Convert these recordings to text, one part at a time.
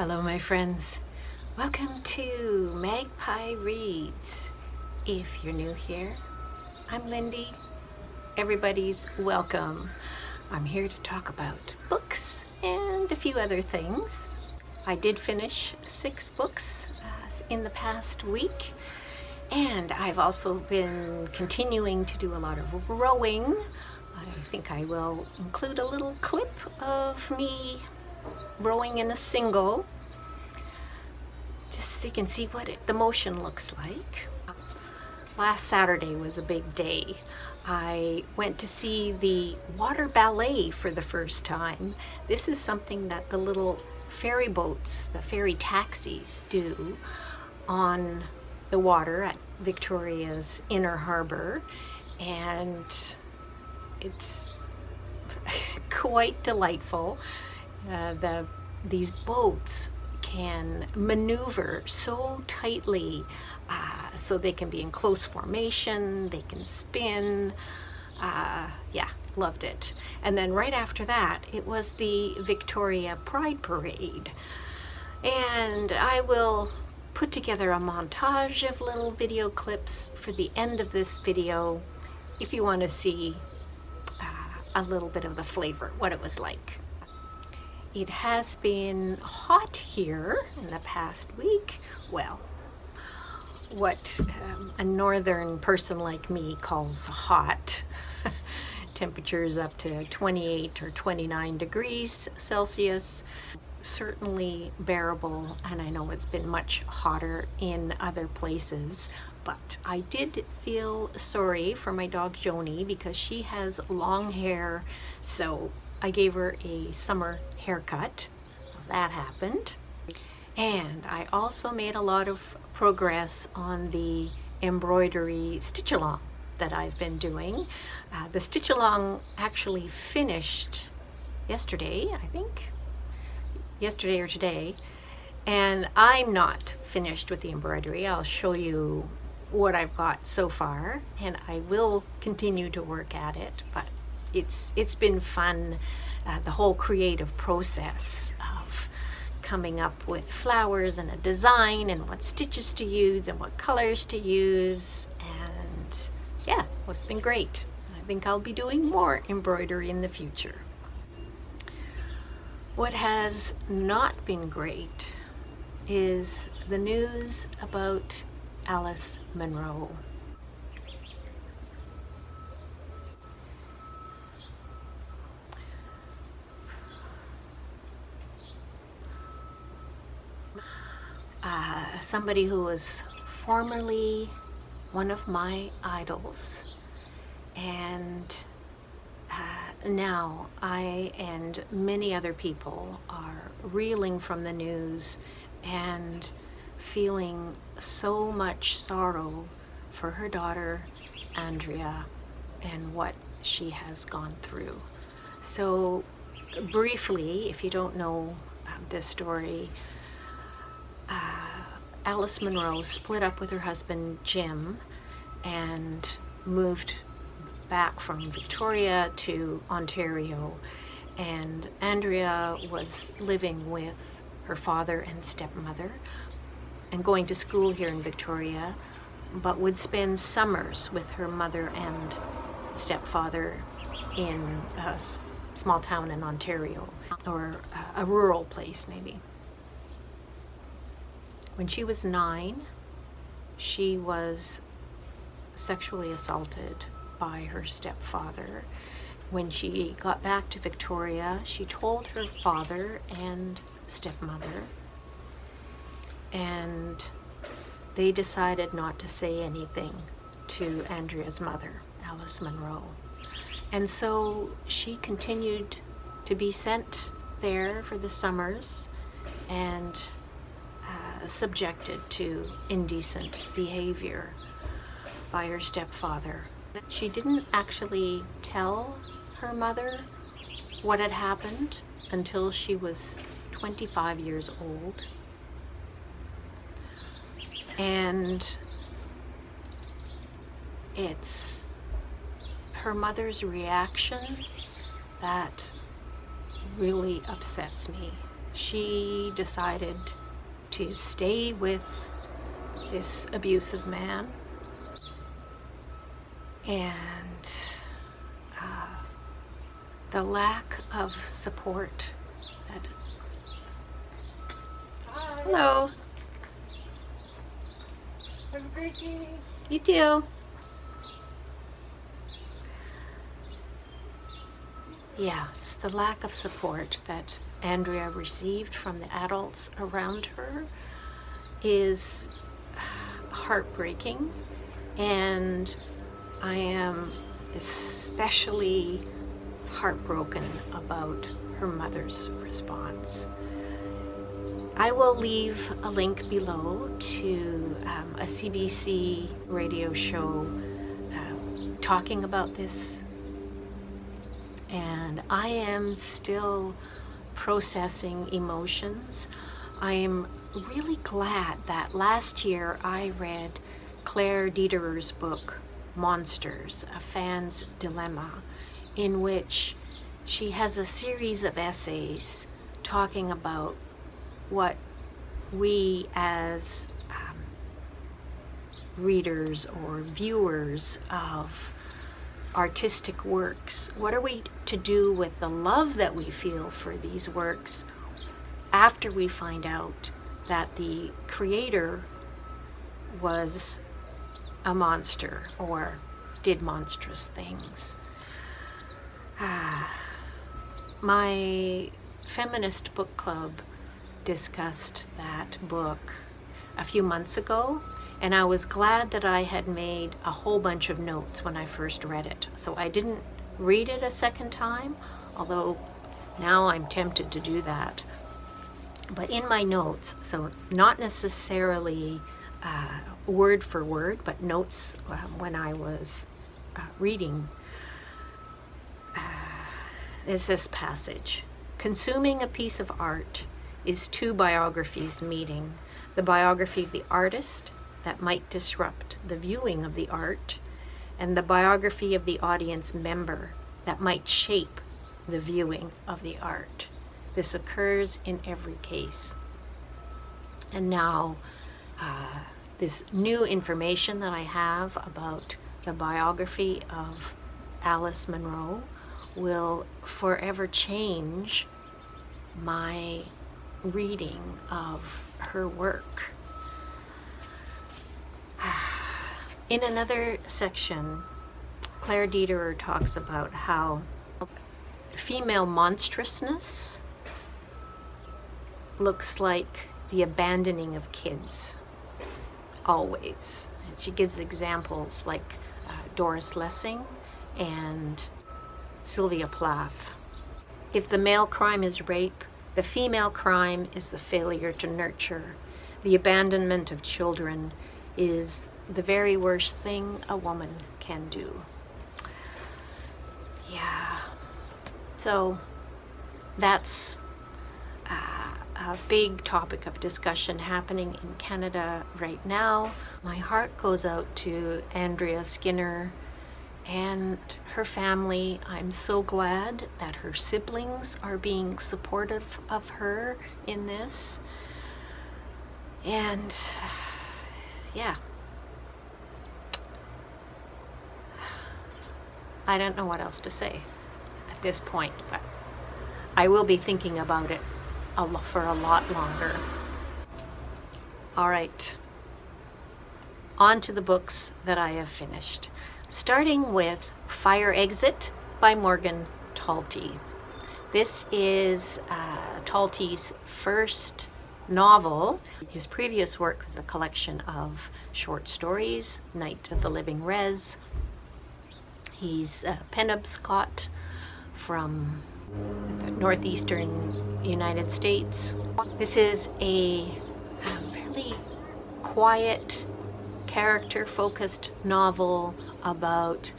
Hello my friends, welcome to Magpie Reads. If you're new here, I'm Lindy. Everybody's welcome. I'm here to talk about books and a few other things. I did finish 6 books in the past week, and I've also been continuing to do a lot of rowing. I think I will include a little clip of me rowing in a single, just so you can see what the motion looks like. Last Saturday was a big day. I went to see the water ballet for the first time. This is something that the little ferry boats, the ferry taxis, do on the water at Victoria's Inner Harbour, and it's quite delightful. These boats can maneuver so tightly, so they can be in close formation, they can spin. Yeah, loved it. And then right after that, it was the Victoria Pride Parade. And I will put together a montage of little video clips for the end of this video if you want to see a little bit of the flavor, what it was like. It has been hot here in the past week. Well, what a northern person like me calls hot. Temperatures up to 28 or 29 degrees Celsius. Certainly bearable, and I know it's been much hotter in other places, but I did feel sorry for my dog Joni because she has long hair, so I gave her a summer haircut. That happened. And I also made a lot of progress on the embroidery stitch along that I've been doing. The stitch along actually finished yesterday, I think. Yesterday or today. And I'm not finished with the embroidery. I'll show you what I've got so far, and I will continue to work at it, but it's been fun, the whole creative process of coming up with flowers and a design and what stitches to use and what colors to use, and yeah, it's been great. I think I'll be doing more embroidery in the future. What has not been great is the news about Alice Munro. Somebody who was formerly one of my idols, and now I and many other people are reeling from the news and feeling so much sorrow for her daughter Andrea and what she has gone through. So briefly, if you don't know this story, Alice Munro split up with her husband Jim and moved back from Victoria to Ontario, and Andrea was living with her father and stepmother and going to school here in Victoria, but would spend summers with her mother and stepfather in a small town in Ontario, or a rural place maybe. When she was 9, she was sexually assaulted by her stepfather. When she got back to Victoria, she told her father and stepmother, and they decided not to say anything to Andrea's mother, Alice Munro. And so she continued to be sent there for the summers and subjected to indecent behavior by her stepfather. She didn't actually tell her mother what had happened until she was 25 years old. And it's her mother's reaction that really upsets me. she decided to stay with this abusive man, and the lack of support that... Hi. Hello. Have a great day. You too. Yes, the lack of support that Andrea received from the adults around her is heartbreaking, and I am especially heartbroken about her mother's response. I will leave a link below to a CBC radio show talking about this, and I am still processing emotions. I am really glad that last year I read Claire Dederer's book, Monsters, A Fan's Dilemma, in which she has a series of essays talking about what we as readers or viewers of artistic works, what are we to do with the love that we feel for these works after we find out that the creator was a monster or did monstrous things. My feminist book club discussed that book a few months ago, and I was glad that I had made a whole bunch of notes when I first read it. So I didn't read it a second time, although now I'm tempted to do that. But in my notes, so not necessarily word for word, but notes when I was reading, is this passage. Consuming a piece of art is two biographies meeting. The biography of the artist that might disrupt the viewing of the art, and the biography of the audience member that might shape the viewing of the art. This occurs in every case. And now, this new information that I have about the biography of Alice Munro will forever change my reading of her work. In another section, Claire Dederer talks about how female monstrousness looks like the abandoning of kids, always. And she gives examples like Doris Lessing and Sylvia Plath. If the male crime is rape, the female crime is the failure to nurture. The abandonment of children is the very worst thing a woman can do. Yeah, so that's a big topic of discussion happening in Canada right now. My heart goes out to Andrea Skinner and her family. I'm so glad that her siblings are being supportive of her in this. And yeah, I don't know what else to say at this point, but I will be thinking about it for a lot longer. All right, on to the books that I have finished. Starting with Fire Exit by Morgan Talty. This is Talty's first novel. His previous work was a collection of short stories, Night of the Living Res. He's Penobscot from the northeastern United States. This is a fairly quiet, character-focused novel about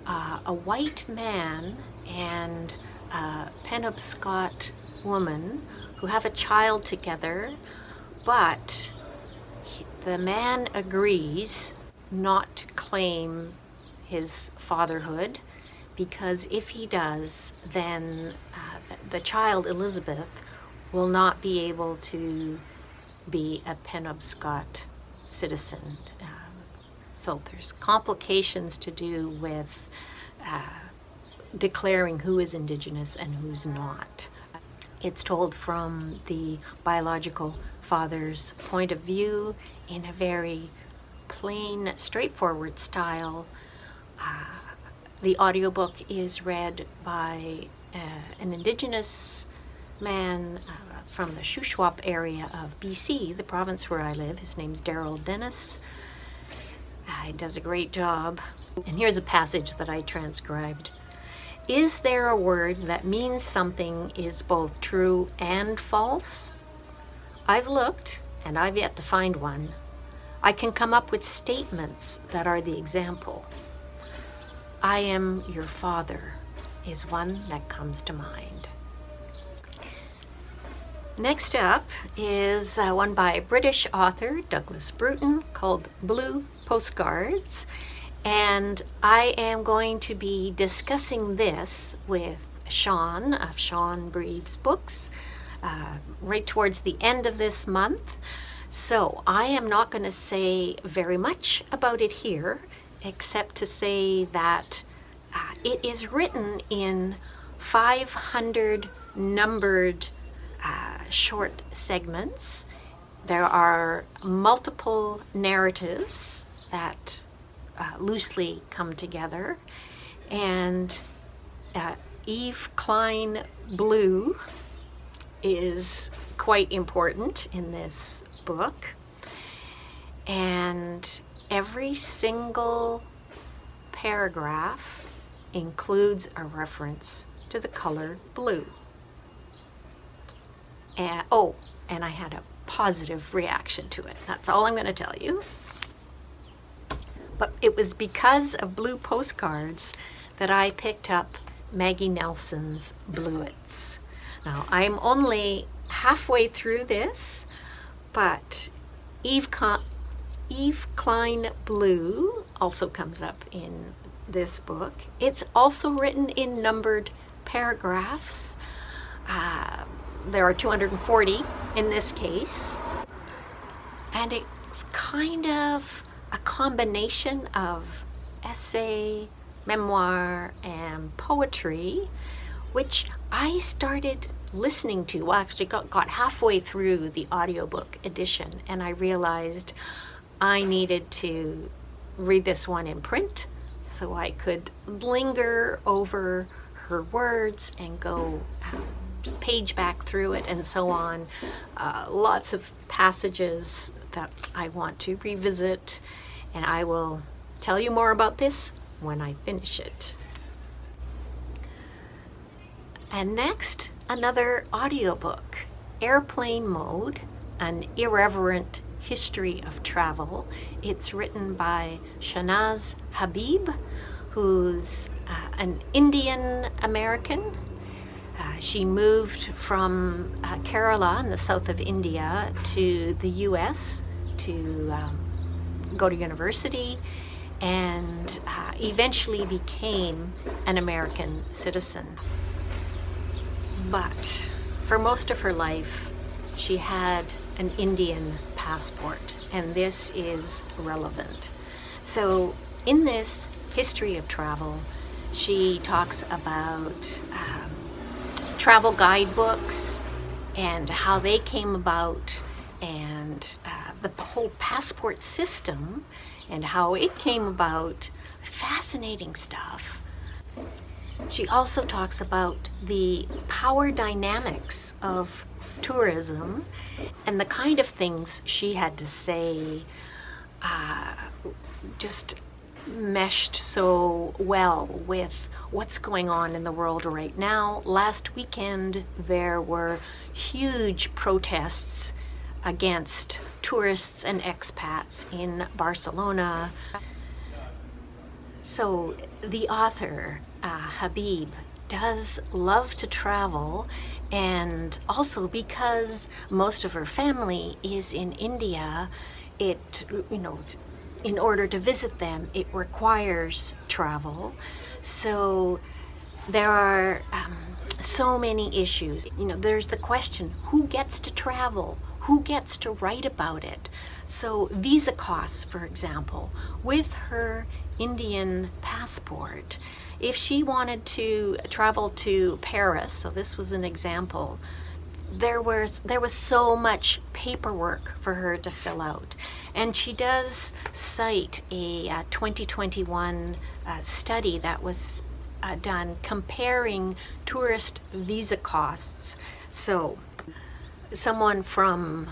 a white man and a Penobscot woman who have a child together, but the man agrees not to claim his fatherhood, because if he does, then the child Elizabeth will not be able to be a Penobscot citizen. So there's complications to do with declaring who is Indigenous and who's not. It's told from the biological father's point of view in a very plain, straightforward style. The audiobook is read by an Indigenous man from the Shuswap area of BC, the province where I live. His name's Darrell Dennis. He does a great job. And here's a passage that I transcribed. Is there a word that means something is both true and false? I've looked, and I've yet to find one. I can come up with statements that are the example. I am your father is one that comes to mind. Next up is one by British author Douglas Bruton called Blue Postcards. And I am going to be discussing this with Sean of Sean Breathes Books right towards the end of this month. So I am not going to say very much about it here, except to say that it is written in 500 numbered short segments. There are multiple narratives that loosely come together, and Yves Klein blue is quite important in this book, and every single paragraph includes a reference to the color blue. And I had a positive reaction to it. That's all I'm going to tell you. But it was because of Blue Postcards that I picked up Maggie Nelson's Bluets. Now, I'm only halfway through this, but Yves Klein Blue also comes up in this book. It's also written in numbered paragraphs. There are 240 in this case. And it's kind of a combination of essay, memoir, and poetry, which I started listening to. Well, actually got halfway through the audiobook edition, and I realized I needed to read this one in print so I could linger over her words and go page back through it and so on. Lots of passages that I want to revisit, and I will tell you more about this when I finish it. And next, another audiobook, Airplane Mode, An Irreverent History of Travel. It's written by Shahnaz Habib, who's an Indian American. She moved from Kerala in the south of India to the US to go to university, and eventually became an American citizen. But for most of her life, she had an Indian passport, and this is relevant. So in this history of travel, she talks about travel guidebooks and how they came about, and the whole passport system and how it came about. Fascinating stuff. She also talks about the power dynamics of tourism and the kind of things she had to say just meshed so well with what's going on in the world right now. Last weekend there were huge protests against tourists and expats in Barcelona. So the author, Habib, does love to travel, and also because most of her family is in India, in order to visit them, it requires travel. So There are so many issues. You know, there's the question, who gets to travel? Who gets to write about it? So visa costs, for example, with her Indian passport, if she wanted to travel to Paris, so this was an example, there was so much paperwork for her to fill out. And she does cite a 2021 study that was done comparing tourist visa costs. So someone from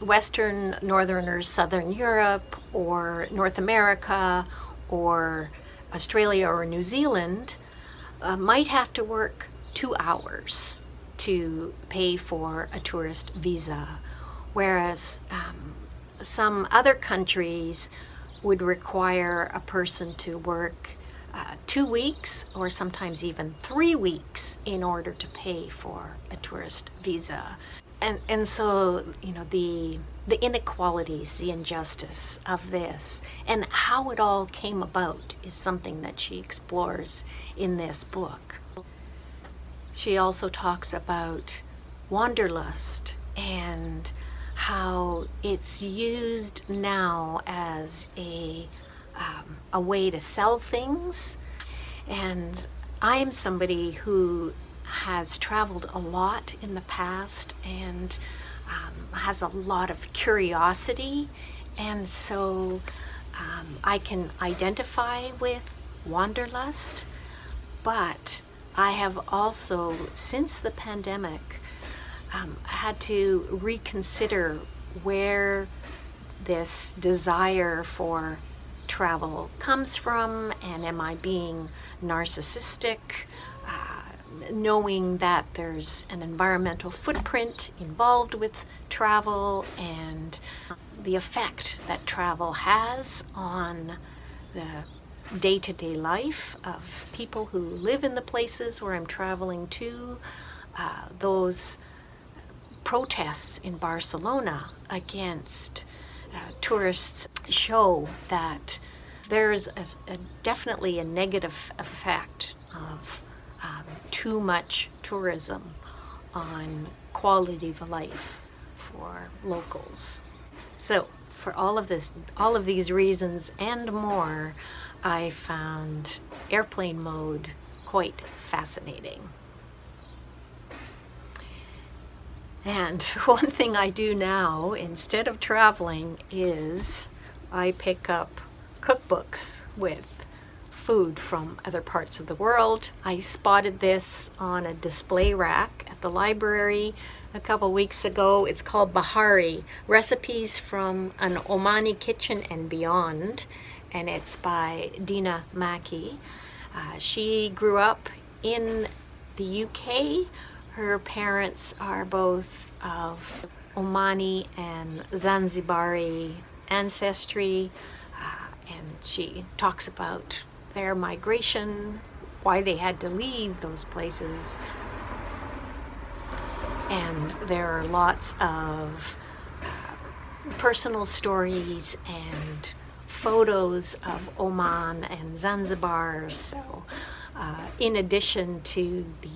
Western, Northern, or Southern Europe, or North America, or Australia or New Zealand might have to work 2 hours to pay for a tourist visa, whereas some other countries would require a person to work 2 weeks or sometimes even 3 weeks in order to pay for a tourist visa. And so, you know, the inequalities, the injustice of this, and how it all came about is something that she explores in this book. She also talks about wanderlust and how it's used now as a way to sell things. And I'm somebody who has traveled a lot in the past and has a lot of curiosity, and so I can identify with wanderlust, but I have also, since the pandemic, had to reconsider where this desire for travel comes from, and am I being narcissistic, knowing that there's an environmental footprint involved with travel and the effect that travel has on the day-to-day life of people who live in the places where I'm traveling to. Those protests in Barcelona against tourists show that there's definitely a negative effect of too much tourism on quality of life for locals. So for all of these reasons and more, I found airplane mode quite fascinating. And one thing I do now, instead of traveling, is I pick up cookbooks with food from other parts of the world. I spotted this on a display rack at the library a couple weeks ago. It's called Bahari, Recipes from an Omani Kitchen and Beyond, and it's by Dina, Macki. She grew up in the UK. Her parents are both of Omani and Zanzibari ancestry, and she talks about their migration, why they had to leave those places. And there are lots of personal stories and photos of Oman and Zanzibar. So in addition to the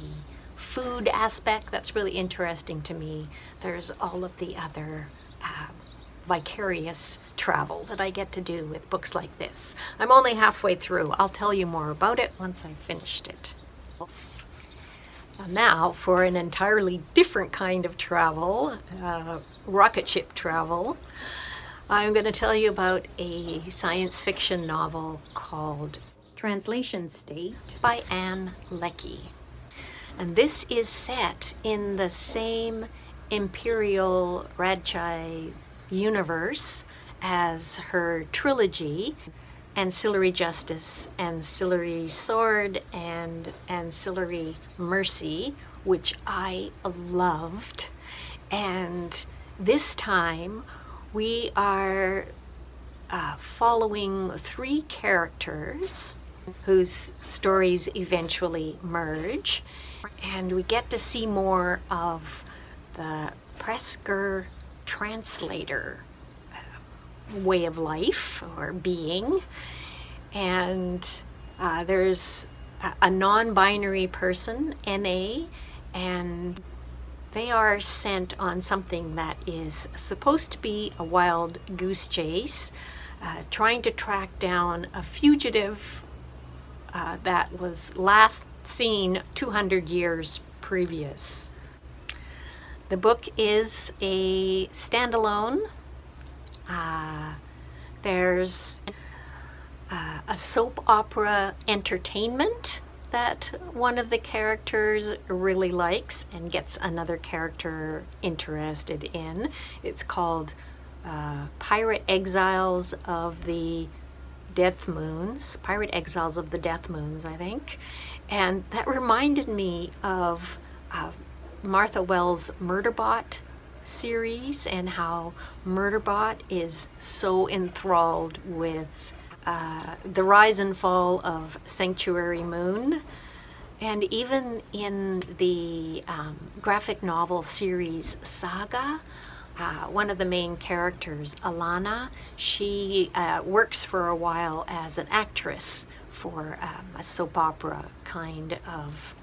food aspect that's really interesting to me, there's all of the other vicarious travel that I get to do with books like this. I'm only halfway through. I'll tell you more about it once I've finished it. Now for an entirely different kind of travel, rocket ship travel. I'm going to tell you about a science fiction novel called Translation State by Ann Leckie. And this is set in the same Imperial Rajai universe as her trilogy, Ancillary Justice, Ancillary Sword, and Ancillary Mercy, which I loved. And this time we are following 3 characters whose stories eventually merge, and we get to see more of the Presker translator way of life or being. And there's a non-binary person, NA, and they are sent on something that is supposed to be a wild goose chase, trying to track down a fugitive that was last seen 200 years previous. The book is a standalone. There's a soap opera entertainment that one of the characters really likes and gets another character interested in. It's called Pirate Exiles of the Death Moons. Pirate Exiles of the Death Moons, I think. And that reminded me of Martha Wells' Murderbot series, and how Murderbot is so enthralled with the rise and fall of Sanctuary Moon. And even in the graphic novel series Saga, one of the main characters, Alana, she works for a while as an actress for a soap opera kind of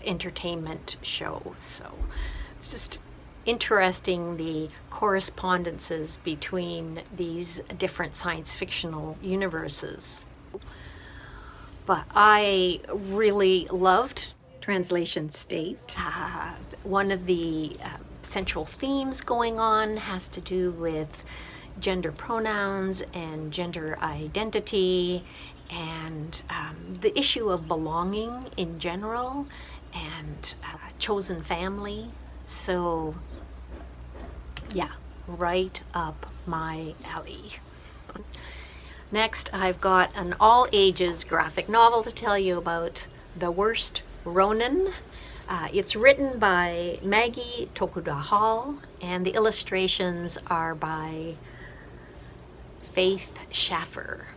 entertainment show. So it's just interesting, the correspondences between these different science fictional universes. But I really loved Translation State. One of the central themes going on has to do with gender pronouns and gender identity, and the issue of belonging in general, and chosen family. So yeah, right up my alley. Next, I've got an all-ages graphic novel to tell you about, The Worst Ronin. It's written by Maggie Tokuda-Hall, and the illustrations are by Faith Schaffer.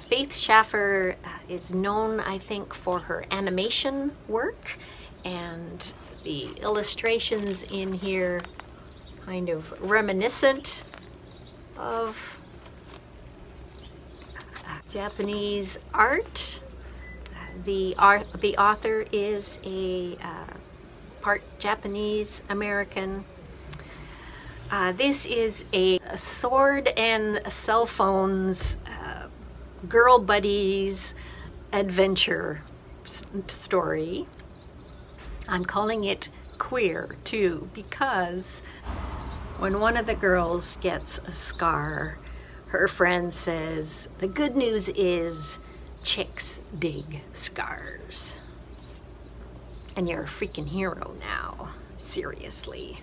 Faith Schaffer is known, I think, for her animation work, and the illustrations in here kind of reminiscent of Japanese art. The author is a part Japanese American. This is a sword and cell phones, girl buddies adventure story. I'm calling it queer too, because when one of the girls gets a scar, her friend says, the good news is chicks dig scars. And you're a freaking hero now, seriously.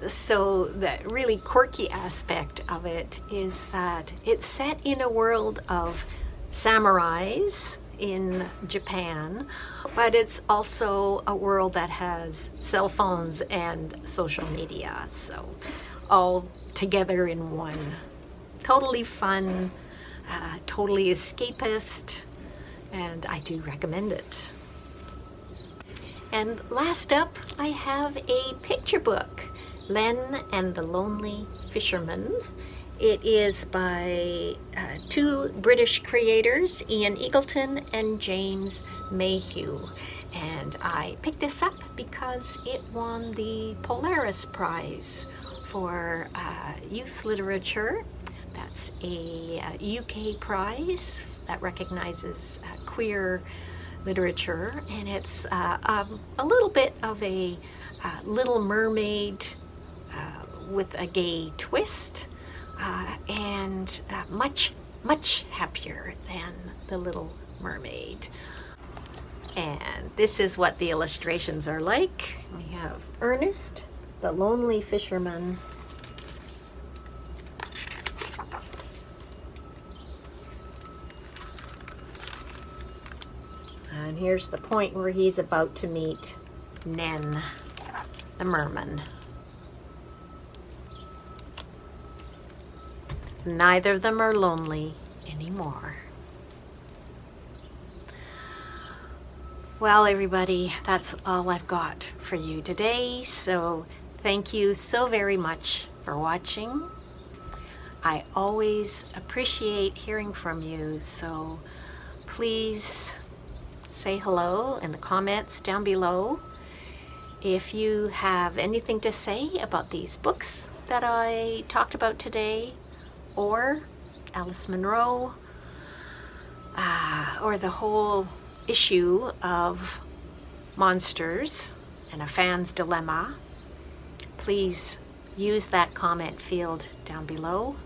So the really quirky aspect of it is that it's set in a world of samurais in Japan, but it's also a world that has cell phones and social media, so all together in one. Totally fun, totally escapist, and I do recommend it. And last up, I have a picture book, Len and the Lonely Fisherman. It is by two British creators, Ian Eagleton and James Mayhew. And I picked this up because it won the Polaris Prize for youth literature. That's a UK prize that recognizes queer literature, and it's a little bit of a Little Mermaid with a gay twist, and much happier than The Little Mermaid. And this is what the illustrations are like. We have Ernest, the lonely fisherman, and here's the point where he's about to meet Nen, the merman. Neither of them are lonely anymore. Well, everybody, that's all I've got for you today. So thank you so very much for watching. I always appreciate hearing from you. So please say hello in the comments down below. If you have anything to say about these books that I talked about today, or Alice Munro, or the whole issue of monsters and a fan's dilemma, please use that comment field down below,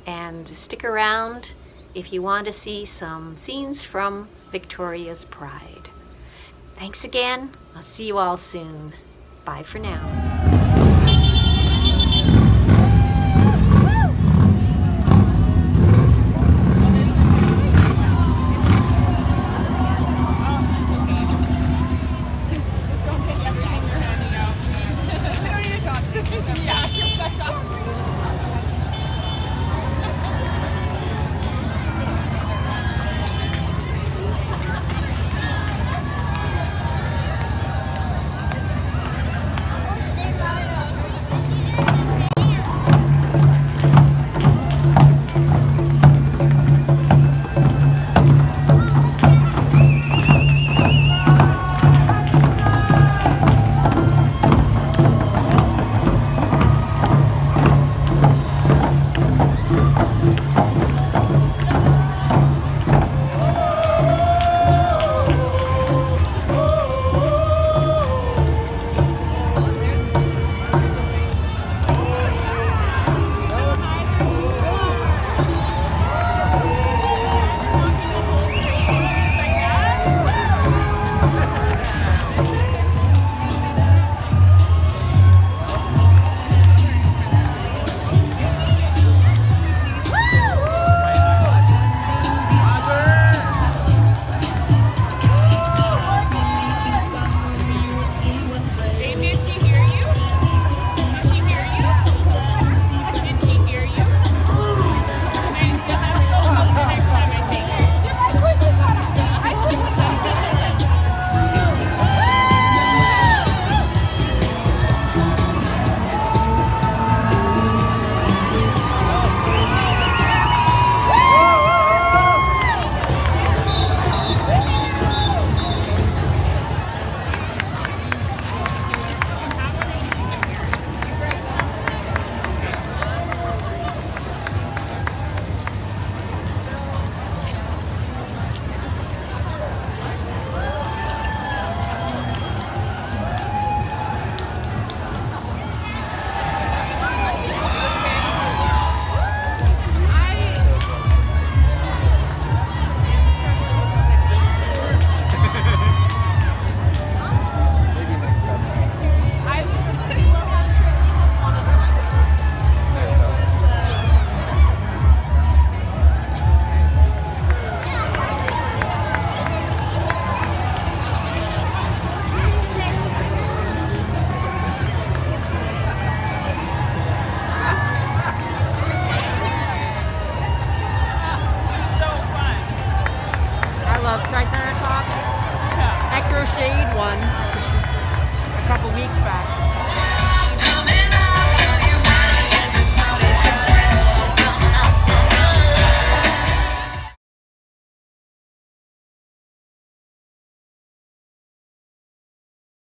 and stick around if you want to see some scenes from Victoria's Pride. Thanks again. I'll see you all soon. Bye for now.